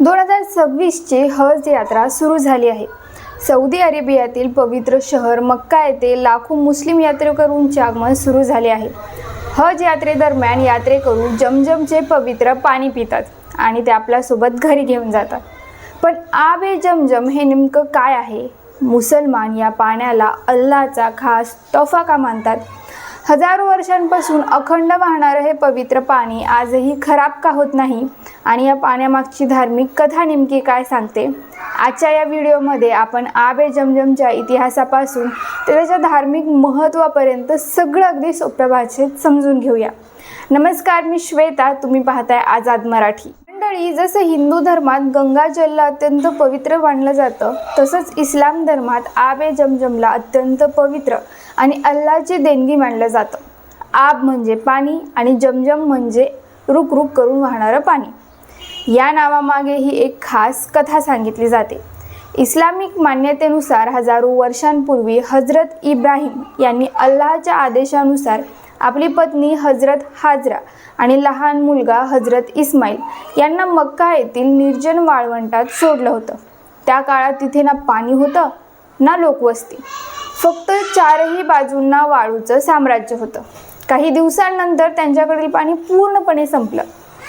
2026ची हज यात्रा सुरू झाली आहे। सौदी अरेबियातील पवित्र शहर मक्का येथे लाखो मुस्लिम यात्रेकरूंचे आगमन सुरू झाले आहे। हज यात्रेदरम्यान यात्रेकरू जमजमचे पवित्र पाणी पितात आणि ते आपल्यासोबत घरी घेऊन जातात। पण आब-ए-जमजम हे नेमकं काय आहे? मुसलमान या पाण्याला अल्लाहचा खास तोफा का मानतात? हजारो वर्षांपासून अखंड वाहणारे हे पवित्र पाणी आजही खराब का होत नाही? आणि या पाण्यामागची धार्मिक कथा नेमकी काय सांगते? आजच्या या व्हिडिओमध्ये आपण आब-ए-जमजमच्या इतिहासापासून ते त्याच्या धार्मिक महत्त्वापर्यंत सगळं अगदी सोप्या भाषेत समजून घेऊया। नमस्कार, मी श्वेता, तुम्ही पाहताय आझाद मराठी। मंडळी, जसं हिंदू धर्मात गंगाजलला अत्यंत पवित्र मानलं जातं, तसंच इस्लाम धर्मात आब-ए-जमजमला अत्यंत पवित्र आणि अल्लाहची देणगी मानलं जातं। आब म्हणजे पाणी आणि जमजम म्हणजे रुक करून वाहणारं पाणी। या नावामागे ही एक खास कथा सांगितली जाते। इस्लामिक मान्यतेनुसार हजारो वर्षांपूर्वी हजरत इब्राहिम यांनी अल्लाहच्या आदेशानुसार आपली पत्नी हजरत हाजरा आणि लहान मुलगा हजरत इस्माईल यांना मक्का येथील निर्जन वाळवंटात सोडलं होतं। त्या काळात तिथे ना पाणी होतं ना लोकवस्ती, फक्त चारही बाजूंना वाळूचं साम्राज्य होतं। काही दिवसांनंतर त्यांच्याकडील पाणी पूर्णपणे संपलं।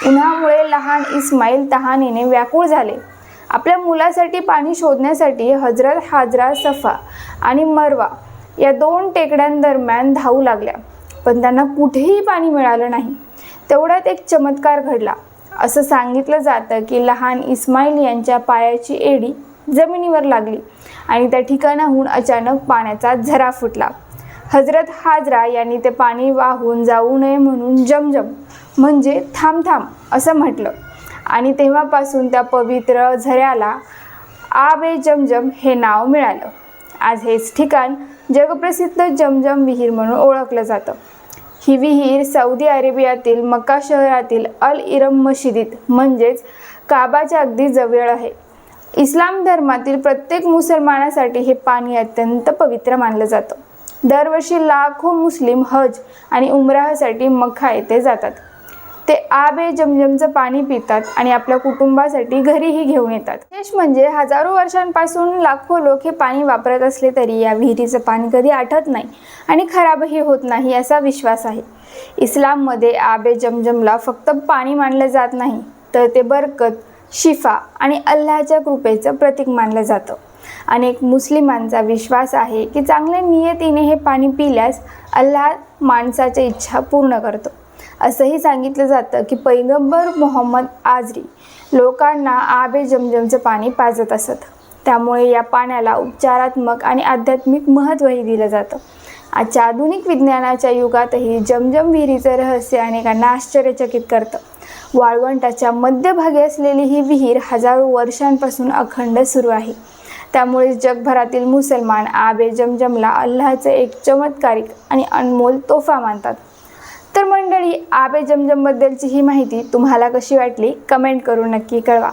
उन्हामुळे लहान इस्माईल तहानेने व्याकुळ झाले। आपल्या मुलासाठी पाणी शोधण्यासाठी हजरत हाजरा सफा आणि मरवा या दोन टेकड्यांदरम्यान धावू लागल्या, पण त्यांना कुठेही पाणी मिळालं नाही। तेवढ्यात एक चमत्कार घडला। असं सांगितलं जातं की लहान इस्माईल यांच्या पायाची एडी जमिनीवर लागली आणि त्या ठिकाणाहून अचानक पाण्याचा झरा फुटला। हजरत हाजरा यांनी ते पाणी वाहून जाऊ नये म्हणून जमजम म्हणजे थांब असं म्हटलं आणि तेव्हापासून त्या पवित्र झऱ्याला आब-ए-जमजम हे नाव मिळालं। आज हेच ठिकाण जगप्रसिद्ध जमजम विहीर म्हणून ओळखलं जातं। ही विहीर सौदी अरेबियातील मक्का शहरातील अल इरम मशिदीत म्हणजेच काबाच्या अगदी जवळ आहे। इस्लाम धर्मातील प्रत्येक मुसलमानासाठी हे पाणी अत्यंत पवित्र मानलं जातं। दरवर्षी लाखो मुस्लिम हज आणि उमराहसाठी मक्का येथे जातात। ते आब-ए-जमजमचं पाणी पितात आणि आपल्या कुटुंबासाठी घरीही घेऊन येतात। विशेष म्हणजे हजारो वर्षांपासून लाखो लोक हे पाणी वापरत असले तरी या विहिरीचं पाणी कधी आटत नाही आणि खराबही होत नाही असा विश्वास आहे। इस्लाममध्ये आब-ए-जमजमला फक्त पाणी मानलं जात नाही, तर ते बरकत, शिफा आणि अल्लाहच्या कृपेचं प्रतीक मानलं जातं। अनेक मुस्लिमांचा विश्वास आहे की चांगल्या नियतीने हे पाणी पिल्यास अल्लाह माणसाच्या इच्छा पूर्ण करतो। असंही सांगितलं जातं की पैगंबर मोहम्मद आजरी लोकांना आब-ए-जमजमचं पाणी पाजत असत, त्यामुळे या पाण्याला उपचारात्मक आणि आध्यात्मिक महत्त्वही दिलं जातं। आजच्या आधुनिक विज्ञानाच्या युगातही जमजम विहिरीचं रहस्य अनेकांना आश्चर्यचकित करतं। वाळवंटाच्या मध्यभागी असलेली ही विहीर हजारो वर्षांपासून अखंड सुरू आहे, त्यामुळे जगभरातील मुसलमान आब-ए-जमजमला अल्लाहचे एक चमत्कारिक आणि अनमोल तोफा मानतात। तर मंडळी, आब-ए-जमजमबद्दलची ही माहिती तुम्हाला कशी वाटली कमेंट करून नक्की कळवा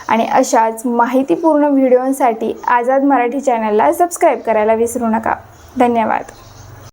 आणि अशाच माहितीपूर्ण व्हिडिओंसाठी आझाद मराठी चॅनलला सबस्क्राईब करायला विसरू नका। धन्यवाद।